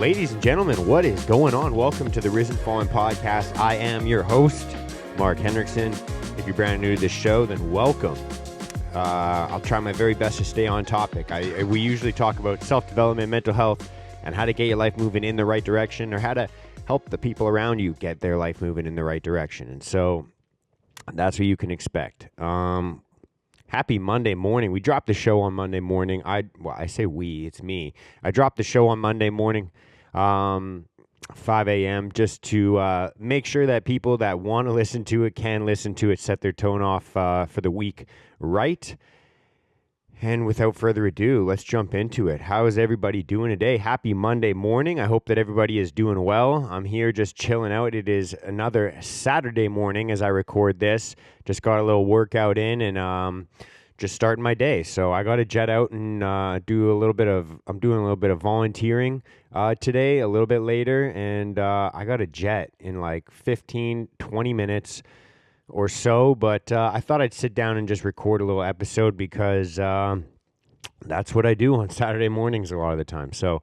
Ladies and gentlemen, what is going on? Welcome to the Risen Fallen Podcast. I am your host, Mark Hendrickson. If you're brand new to this show, then welcome. I'll try my very best to stay on topic. We usually talk about self-development, mental health, and how to get your life moving in the right direction, or how to help the people around you get their life moving in the right direction. And so that's what you can expect. Happy Monday morning. We dropped the show on Monday morning. I say we, it's me. I dropped the show on Monday morning, 5 a.m., just to make sure that people that want to listen to it can listen to it, set their tone off for the week right. And without further ado, let's jump into it. How is everybody doing today? Happy Monday morning. I hope that everybody is doing well. I'm here just chilling out. It is another Saturday morning as I record this. Just got a little workout in and just starting my day. So I got to jet out and I'm doing a little bit of volunteering today, a little bit later. And I got to jet in like 15, 20 minutes or so, but I thought I'd sit down and just record a little episode because that's what I do on Saturday mornings a lot of the time. So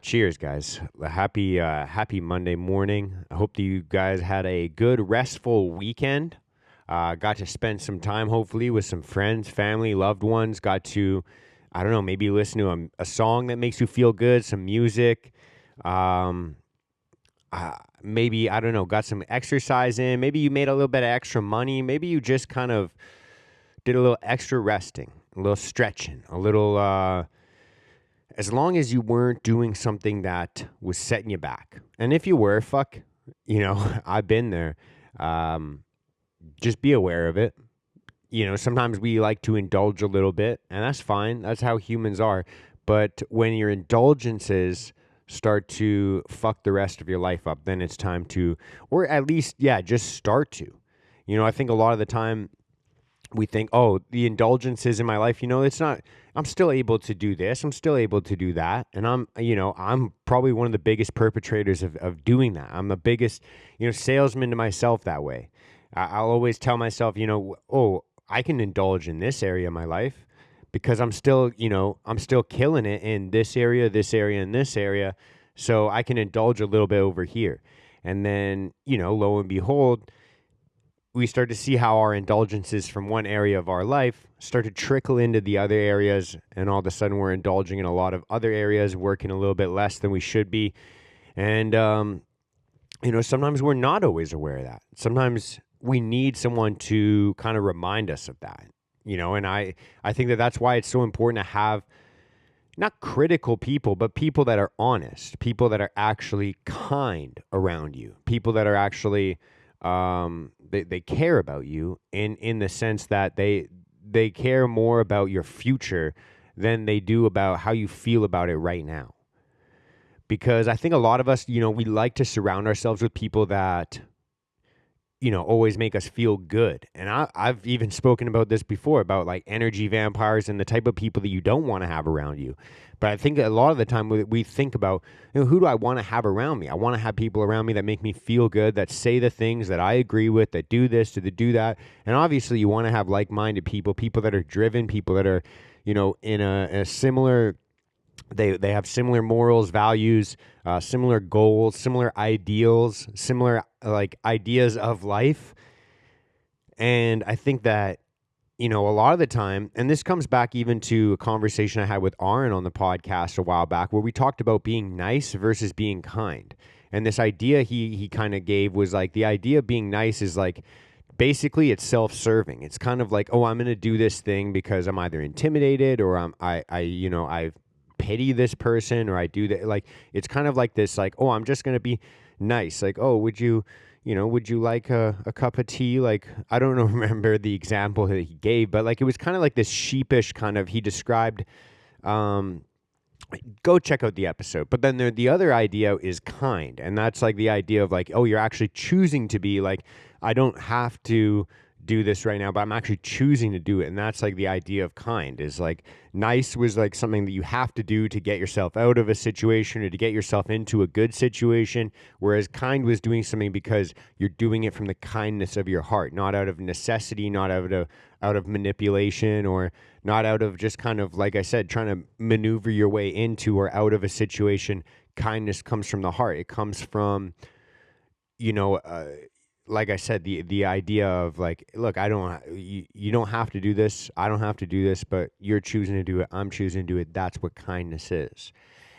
cheers, guys. Happy Monday morning. I hope that you guys had a good, restful weekend. Got to spend some time, hopefully, with some friends, family, loved ones. Got to, I don't know, maybe listen to a song that makes you feel good, some music. Maybe, I don't know, got some exercise in. Maybe you made a little bit of extra money. Maybe you just kind of did a little extra resting, a little stretching, a little, as long as you weren't doing something that was setting you back. And if you were, I've been there. Just be aware of it. Sometimes we like to indulge a little bit, and that's fine. That's how humans are. But when your indulgences start to fuck the rest of your life up, then it's time to, or at least, just start to. I think a lot of the time we think, oh, the indulgences in my life, it's not, I'm still able to do this, I'm still able to do that. And I'm probably one of the biggest perpetrators of doing that. I'm the biggest, salesman to myself that way. I'll always tell myself, I can indulge in this area of my life because I'm still killing it in this area, and this area. So I can indulge a little bit over here. And then, lo and behold, we start to see how our indulgences from one area of our life start to trickle into the other areas. And all of a sudden we're indulging in a lot of other areas, working a little bit less than we should be. And, sometimes we're not always aware of that. Sometimes we need someone to kind of remind us of that. And I think that's why it's so important to have not critical people, but people that are honest, people that are actually kind around you, people that are actually, they care about you in the sense that they care more about your future than they do about how you feel about it right now. Because I think a lot of us, we like to surround ourselves with people that, always make us feel good. And I've even spoken about this before, about like energy vampires and the type of people that you don't want to have around you. But I think a lot of the time we think about, who do I want to have around me? I want to have people around me that make me feel good, that say the things that I agree with, that do this, that do that. And obviously you want to have like-minded people that are driven, people that are, in a similar, they have similar morals, values, similar goals, similar ideals, similar like ideas of life. And I think that, a lot of the time, and this comes back even to a conversation I had with Aaron on the podcast a while back, where we talked about being nice versus being kind. And this idea he kind of gave was like, the idea of being nice is like, basically it's self-serving. It's kind of like, oh, I'm going to do this thing because I'm either intimidated or I pity this person, or I do that. Like, it's kind of like this, like, oh, I'm just going to be nice. Like, oh, would you like a cup of tea? Like, I don't remember the example that he gave, but like, it was kind of like this sheepish kind of, he described, go check out the episode. But then the other idea is kind. And that's like the idea of like, oh, you're actually choosing to be like, I don't have to do this right now, but I'm actually choosing to do it. And that's like the idea of kind, is like nice was like something that you have to do to get yourself out of a situation or to get yourself into a good situation. Whereas kind was doing something because you're doing it from the kindness of your heart, not out of necessity, not out of manipulation, or not out of just kind of, like I said, trying to maneuver your way into or out of a situation kindness comes from the heart. It comes from, you know, like I said, the idea of like, look, you don't have to do this. I don't have to do this, but you're choosing to do it. I'm choosing to do it. That's what kindness is.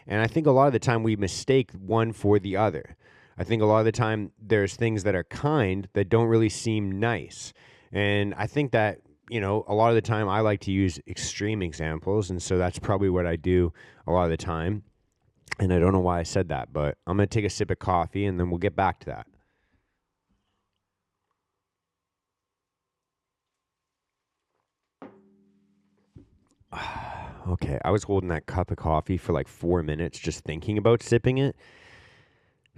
And I think a lot of the time we mistake one for the other. I think a lot of the time there's things that are kind that don't really seem nice. And I think that, a lot of the time I like to use extreme examples. And so that's probably what I do a lot of the time. And I don't know why I said that, but I'm going to take a sip of coffee and then we'll get back to that. Okay, I was holding that cup of coffee for like 4 minutes just thinking about sipping it.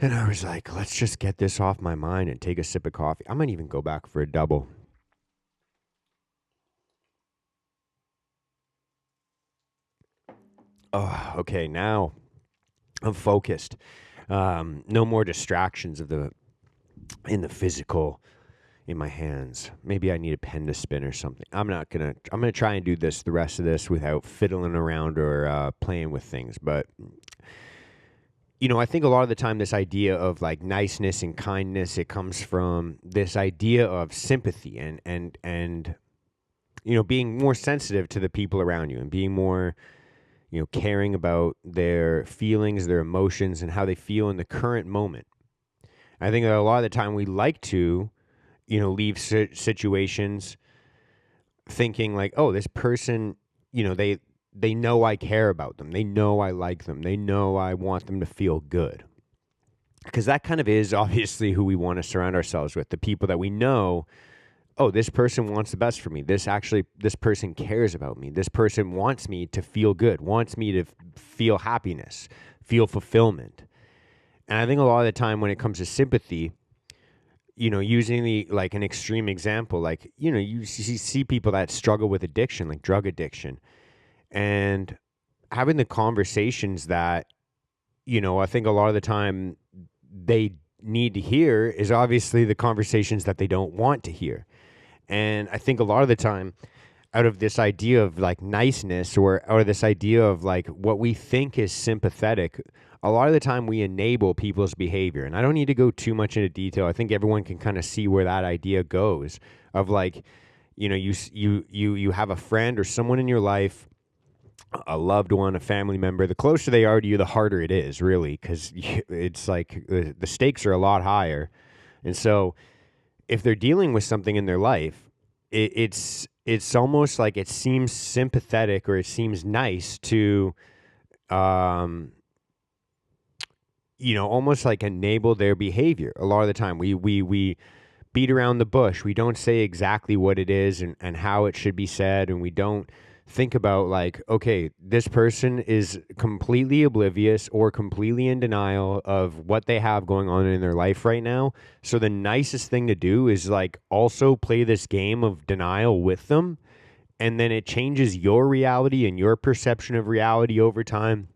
And I was like, let's just get this off my mind and take a sip of coffee. I might even go back for a double. Oh, okay, now I'm focused. No more distractions in the physical in my hands. Maybe I need a pen to spin or something. I'm gonna try and do the rest of this without fiddling around or playing with things. But I think a lot of the time this idea of like niceness and kindness, it comes from this idea of sympathy and being more sensitive to the people around you and being more caring about their feelings, their emotions, and how they feel in the current moment. I think that a lot of the time we like to leave situations thinking like, oh, this person, they know I care about them. They know I like them. They know I want them to feel good. Because that kind of is obviously who we want to surround ourselves with. The people that we know, oh, this person wants the best for me. This person cares about me. This person wants me to feel good, wants me to feel happiness, feel fulfillment. And I think a lot of the time when it comes to sympathy, using an extreme example, like, you see people that struggle with addiction, like drug addiction, and having the conversations that, I think a lot of the time they need to hear is obviously the conversations that they don't want to hear. And I think a lot of the time, out of this idea of like niceness or this idea of like what we think is sympathetic, a lot of the time we enable people's behavior. And I don't need to go too much into detail. I think everyone can kind of see where that idea goes of like, you have a friend or someone in your life, a loved one, a family member. The closer they are to you, the harder it is, really, because it's like the stakes are a lot higher. And so if they're dealing with something in their life, it's almost like it seems sympathetic or it seems nice to, almost like enable their behavior. A lot of the time, we beat around the bush. We don't say exactly what it is and how it should be said, and we don't think about like, okay, this person is completely oblivious or completely in denial of what they have going on in their life right now. So the nicest thing to do is like also play this game of denial with them. And then it changes your reality and your perception of reality over time.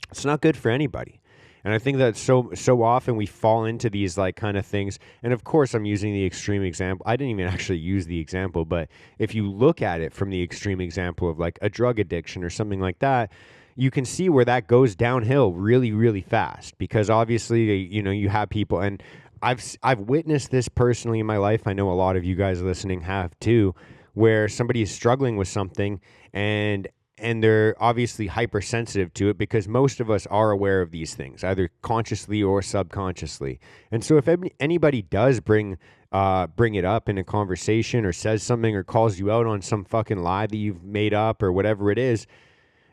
It's not good for anybody. And I think that so often we fall into these like kind of things. And of course, I'm using the extreme example. I didn't even actually use the example, but if you look at it from the extreme example of like a drug addiction or something like that, you can see where that goes downhill really, really fast. Because obviously, you have people, and I've witnessed this personally in my life. I know a lot of you guys listening have too, where somebody is struggling with something and they're obviously hypersensitive to it because most of us are aware of these things, either consciously or subconsciously. And so if anybody does bring it up in a conversation or says something or calls you out on some fucking lie that you've made up or whatever it is,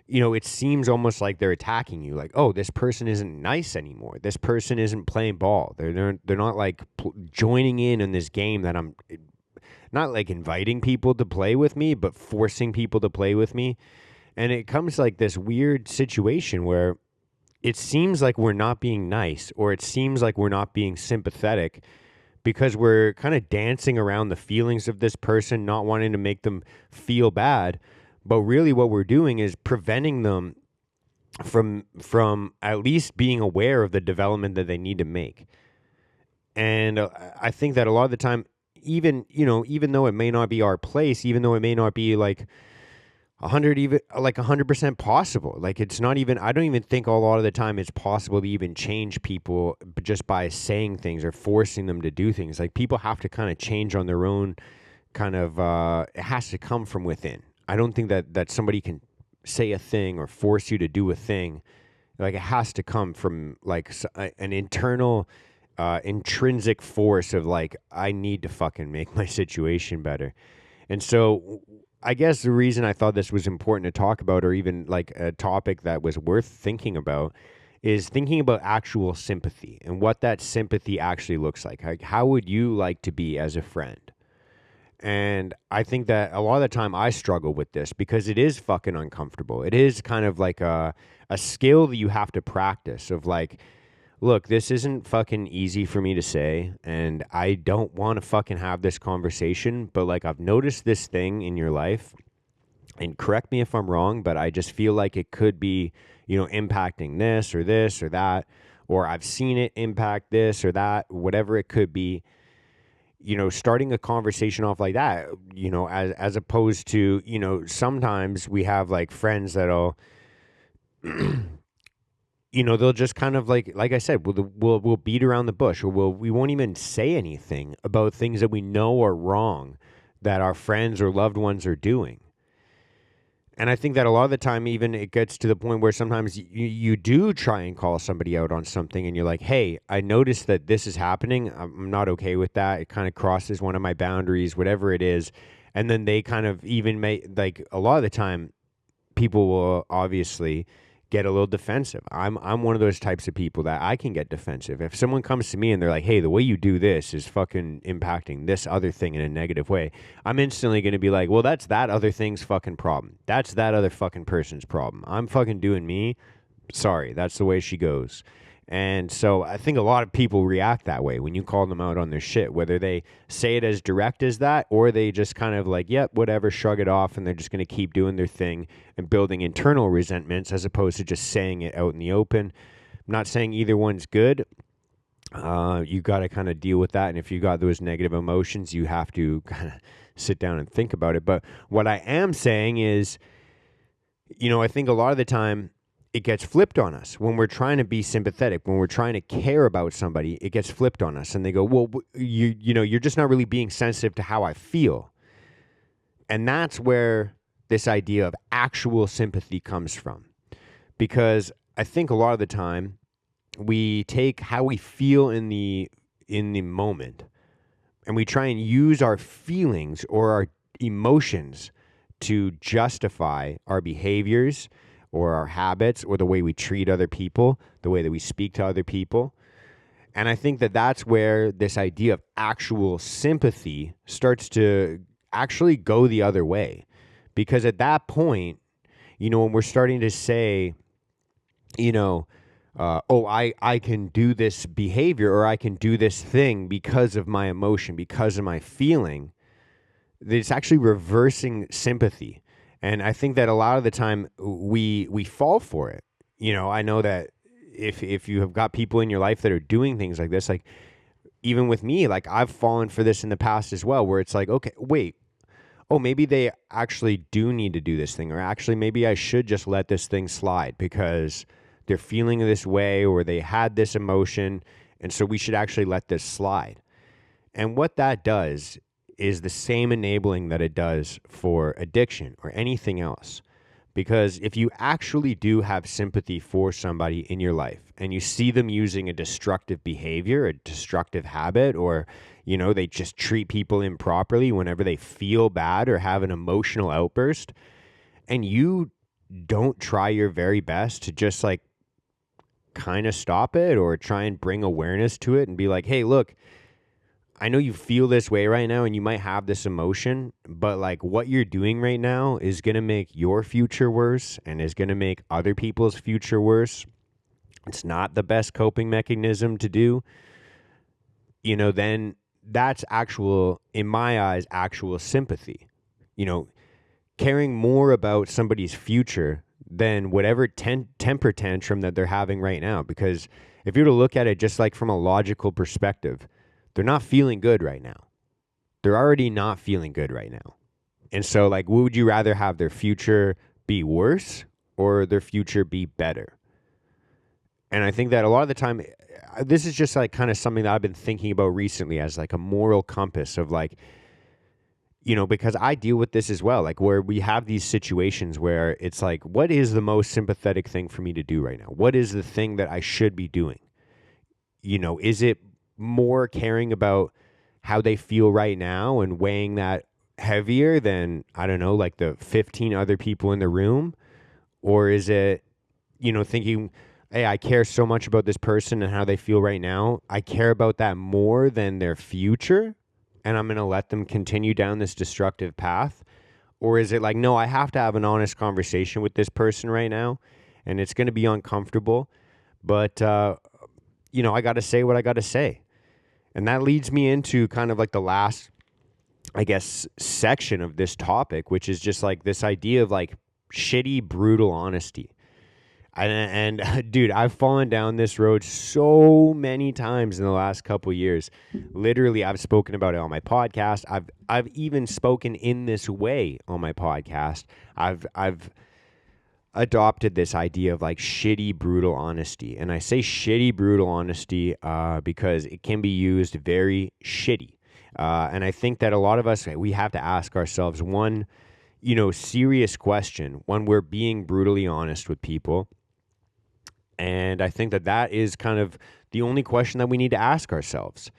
it seems almost like they're attacking you. Like, oh, this person isn't nice anymore. This person isn't playing ball. They're not like joining in this game that I'm not like inviting people to play with me, but forcing people to play with me. And it comes like this weird situation where it seems like we're not being nice or it seems like we're not being sympathetic because we're kind of dancing around the feelings of this person, not wanting to make them feel bad. But really what we're doing is preventing them from at least being aware of the development that they need to make. And I think that a lot of the time, even though it may not be our place, even though it may not be like 100, even like 100% possible. Like it's not even, I don't even think a lot of the time it's possible to even change people just by saying things or forcing them to do things. Like people have to kind of change on their own, kind of, it has to come from within. I don't think that somebody can say a thing or force you to do a thing. Like it has to come from like an internal, intrinsic force of like, I need to fucking make my situation better. And so I guess the reason I thought this was important to talk about, or even like a topic that was worth thinking about, is thinking about actual sympathy and what that sympathy actually looks like. How would you like to be as a friend? And I think that a lot of the time I struggle with this because it is fucking uncomfortable. It is kind of like a skill that you have to practice of like, look, this isn't fucking easy for me to say, and I don't want to fucking have this conversation, but like I've noticed this thing in your life, and correct me if I'm wrong, but I just feel like it could be, impacting this or that, or I've seen it impact this or that, whatever it could be. Starting a conversation off like that, as opposed to, sometimes we have like friends that'll they'll just kind of like I said, we'll beat around the bush, or we won't even say anything about things that we know are wrong that our friends or loved ones are doing. And I think that a lot of the time, even it gets to the point where sometimes you do try and call somebody out on something, and you're like, hey, I noticed that this is happening. I'm not okay with that. It kind of crosses one of my boundaries, whatever it is. And then they kind of even like a lot of the time, people will obviously get a little defensive. I'm one of those types of people that I can get defensive. If someone comes to me and they're like, "Hey, the way you do this is fucking impacting this other thing in a negative way," I'm instantly going to be like, "Well, that's that other thing's fucking problem. That's that other fucking person's problem. I'm fucking doing me. Sorry, that's the way she goes." And so I think a lot of people react that way when you call them out on their shit, whether they say it as direct as that or they just kind of like, yep, whatever, shrug it off, and they're just going to keep doing their thing and building internal resentments as opposed to just saying it out in the open. I'm not saying either one's good. You got to kind of deal with that. And if you got those negative emotions, you have to kind of sit down and think about it. But what I am saying is, I think a lot of the time, it gets flipped on us when we're trying to be sympathetic, when we're trying to care about somebody. It gets flipped on us, and they go, "Well, you're just not really being sensitive to how I feel." And that's where this idea of actual sympathy comes from, because I think a lot of the time we take how we feel in the moment, and we try and use our feelings or our emotions to justify our behaviors or our habits or the way we treat other people, the way that we speak to other people. And I think that that's where this idea of actual sympathy starts to actually go the other way. Because at that point, when we're starting to say, I can do this behavior or I can do this thing because of my emotion, because of my feeling, it's actually reversing sympathy. And I think that a lot of the time we fall for it. I know that if you have got people in your life that are doing things like this, like even with me, like I've fallen for this in the past as well, where it's like, okay, wait, oh, maybe they actually do need to do this thing, or actually maybe I should just let this thing slide because they're feeling this way or they had this emotion, and so we should actually let this slide. And what that does is the same enabling that it does for addiction or anything else. Because if you actually do have sympathy for somebody in your life and you see them using a destructive behavior, a destructive habit, or, they just treat people improperly whenever they feel bad or have an emotional outburst, and you don't try your very best to just like kind of stop it or try and bring awareness to it and be like, hey, look, I know you feel this way right now and you might have this emotion, but like what you're doing right now is going to make your future worse and is going to make other people's future worse. It's not the best coping mechanism to do. Then that's actual, in my eyes, actual sympathy. Caring more about somebody's future than whatever temper tantrum that they're having right now. Because if you were to look at it just like from a logical perspective, they're not feeling good right now. They're already not feeling good right now. And so, like, would you rather have their future be worse or their future be better? And I think that a lot of the time, this is just like kind of something that I've been thinking about recently as like a moral compass of like, because I deal with this as well, like where we have these situations where it's like, what is the most sympathetic thing for me to do right now? What is the thing that I should be doing? Is it more caring about how they feel right now and weighing that heavier than, I don't know, like the 15 other people in the room? Or is it, thinking, hey, I care so much about this person and how they feel right now. I care about that more than their future, and I'm going to let them continue down this destructive path? Or is it like, no, I have to have an honest conversation with this person right now, and it's going to be uncomfortable, but, I got to say what I got to say. And that leads me into kind of like the last, I guess, section of this topic, which is just like this idea of like shitty, brutal honesty. And dude, I've fallen down this road so many times in the last couple of years. Literally, I've spoken about it on my podcast. I've even spoken in this way on my podcast. I've adopted this idea of like shitty, brutal honesty. And I say shitty, brutal honesty because it can be used very shitty. And I think that a lot of us, we have to ask ourselves one, serious question when we're being brutally honest with people. And I think that is kind of the only question that we need to ask ourselves.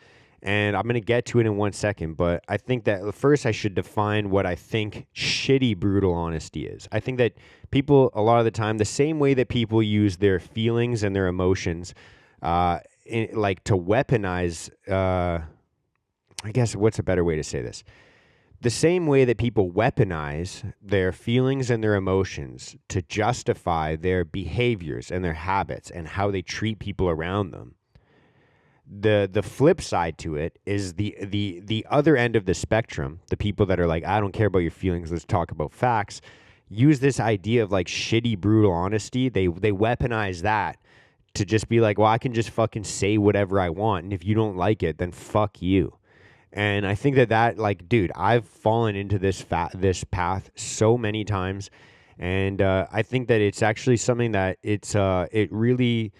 And I'm going to get to it in 1 second, but I think that first I should define what I think shitty, brutal honesty is. I think that people, a lot of the time, the same way that people use their feelings and their emotions, like to weaponize, I guess, what's a better way to say this? The same way that people weaponize their feelings and their emotions to justify their behaviors and their habits and how they treat people around them. The flip side to it is the other end of the spectrum, the people that are like, I don't care about your feelings, let's talk about facts, use this idea of like shitty, brutal honesty. They weaponize that to just be like, well, I can just fucking say whatever I want, and if you don't like it, then fuck you. And I think that like, dude, I've fallen into this path so many times, and I think that it's actually something that it really,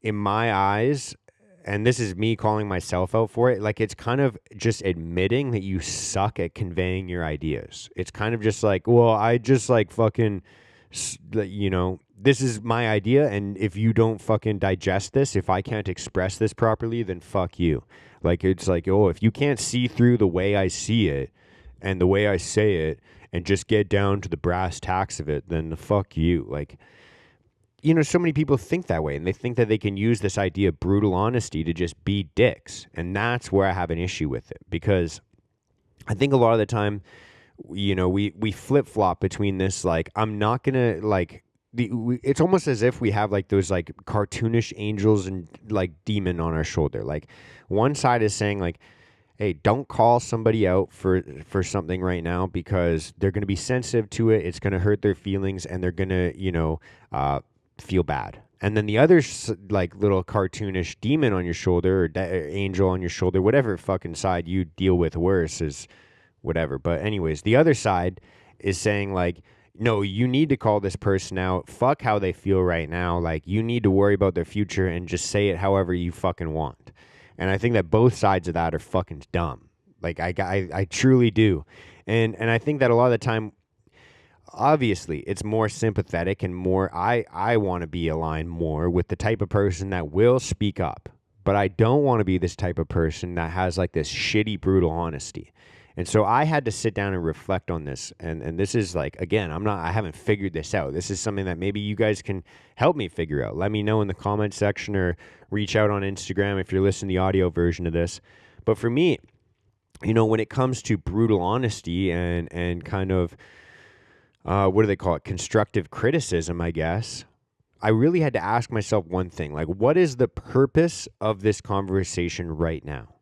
in my eyes, and this is me calling myself out for it, like it's kind of just admitting that you suck at conveying your ideas. It's kind of just like, well, I just like fucking, this is my idea, and if you don't fucking digest this, if I can't express this properly, then fuck you. Like, it's like, oh, if you can't see through the way I see it and the way I say it and just get down to the brass tacks of it, then fuck you. Like, so many people think that way, and they think that they can use this idea of brutal honesty to just be dicks. And that's where I have an issue with it, because I think a lot of the time, we flip-flop between this, like, I'm not going to, like, it's almost as if we have like those like cartoonish angels and like demon on our shoulder. Like one side is saying like, hey, don't call somebody out for something right now because they're going to be sensitive to it. It's going to hurt their feelings and they're going to, feel bad. And then the other like little cartoonish demon on your shoulder or angel on your shoulder, whatever fucking side you deal with worse is whatever. But anyways, the other side is saying like, no, you need to call this person out. Fuck how they feel right now. Like, you need to worry about their future and just say it however you fucking want. And I think that both sides of that are fucking dumb. Like, I truly do. And I think that a lot of the time, obviously, it's more sympathetic and more, I want to be aligned more with the type of person that will speak up. But I don't want to be this type of person that has like this shitty, brutal honesty. And so I had to sit down and reflect on this. And this is like, again, I haven't figured this out. This is something that maybe you guys can help me figure out. Let me know in the comment section or reach out on Instagram if you're listening to the audio version of this. But for me, when it comes to brutal honesty and kind of, what do they call it? Constructive criticism, I guess. I really had to ask myself one thing, like, what is the purpose of this conversation right now?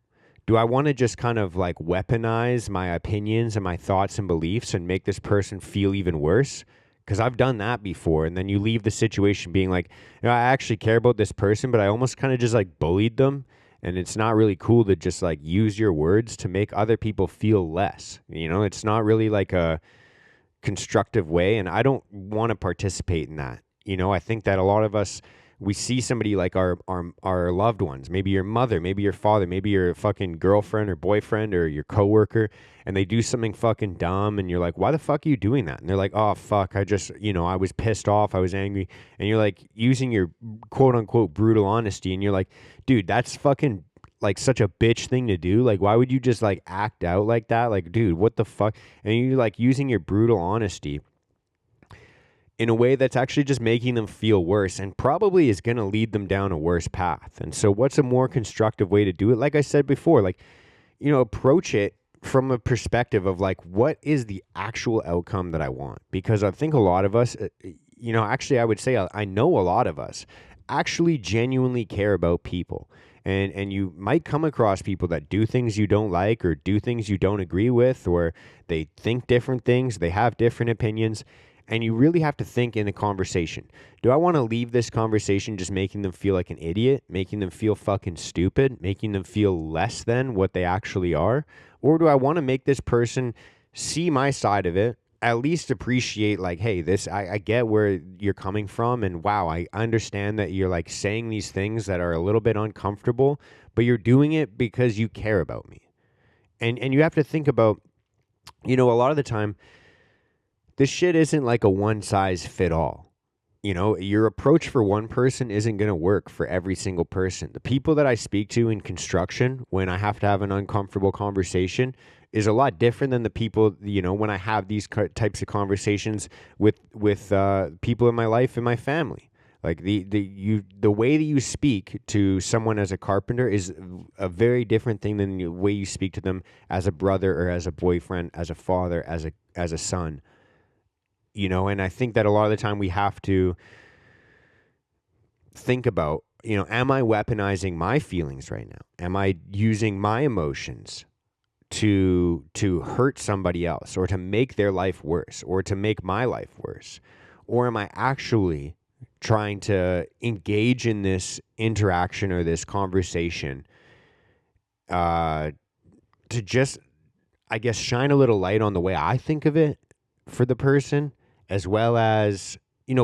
Do I want to just kind of like weaponize my opinions and my thoughts and beliefs and make this person feel even worse? Because I've done that before. And then you leave the situation being like, I actually care about this person, but I almost kind of just like bullied them And it's not really cool to just like use your words to make other people feel less. It's not really like a constructive way, and I don't want to participate in that. I think that a lot of us, we see somebody like our loved ones, maybe your mother, maybe your father, maybe your fucking girlfriend or boyfriend or your coworker, and they do something fucking dumb, and you're like, why the fuck are you doing that? And they're like, oh fuck, I just, I was pissed off, I was angry, and you're like using your quote unquote brutal honesty, and you're like, dude, that's fucking like such a bitch thing to do. Like, why would you just like act out like that? Like, dude, what the fuck? And you're like using your brutal honesty in a way that's actually just making them feel worse and probably is going to lead them down a worse path. And so what's a more constructive way to do it? Like I said before, like, approach it from a perspective of like, what is the actual outcome that I want? Because I think a lot of us, actually I would say I know a lot of us actually genuinely care about people. And you might come across people that do things you don't like or do things you don't agree with, or they think different things, they have different opinions. And you really have to think in a conversation. Do I want to leave this conversation just making them feel like an idiot, making them feel fucking stupid, making them feel less than what they actually are? Or do I want to make this person see my side of it, at least appreciate like, hey, I get where you're coming from, and wow, I understand that you're like saying these things that are a little bit uncomfortable, but you're doing it because you care about me. And you have to think about, a lot of the time, this shit isn't like a one size fit all. Your approach for one person isn't going to work for every single person. The people that I speak to in construction, when I have to have an uncomfortable conversation, is a lot different than the people, when I have these types of conversations with people in my life and my family. Like the way that you speak to someone as a carpenter is a very different thing than the way you speak to them as a brother or as a boyfriend, as a father, as a son. And I think that a lot of the time we have to think about, am I weaponizing my feelings right now? Am I using my emotions to hurt somebody else, or to make their life worse, or to make my life worse? Or am I actually trying to engage in this interaction or this conversation to just, I guess, shine a little light on the way I think of it for the person, as well as,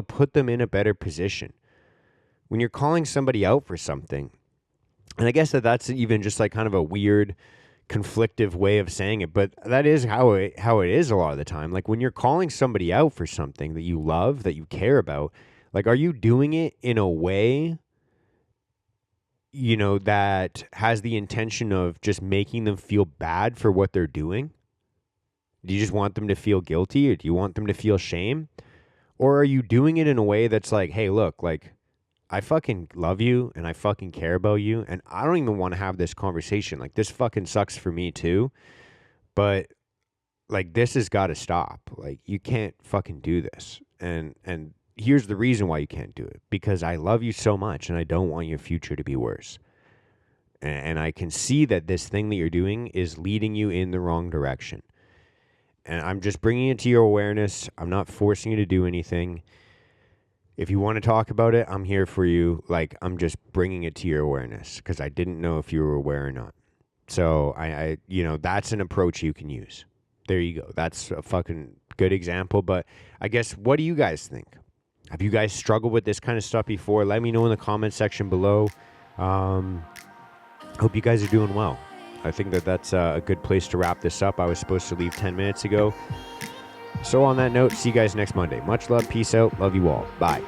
put them in a better position. When you're calling somebody out for something, and I guess that's even just like kind of a weird, conflictive way of saying it, but that is how it is a lot of the time. Like when you're calling somebody out for something that you love, that you care about, like, are you doing it in a way, that has the intention of just making them feel bad for what they're doing? Do you just want them to feel guilty, or do you want them to feel shame? Or are you doing it in a way that's like, hey, look, like, I fucking love you and I fucking care about you, and I don't even want to have this conversation. Like, this fucking sucks for me too, but like, this has got to stop. Like, you can't fucking do this. And here's the reason why you can't do it. Because I love you so much and I don't want your future to be worse. And I can see that this thing that you're doing is leading you in the wrong direction. And I'm just bringing it to your awareness. I'm not forcing you to do anything. If you want to talk about it, I'm here for you. Like, I'm just bringing it to your awareness because I didn't know if you were aware or not. So I that's an approach you can use. There you go. That's a fucking good example. But I guess, what do you guys think? Have you guys struggled with this kind of stuff before? Let me know in the comment section below. Hope you guys are doing well. I think that's a good place to wrap this up. I was supposed to leave 10 minutes ago. So on that note, see you guys next Monday. Much love. Peace out. Love you all. Bye.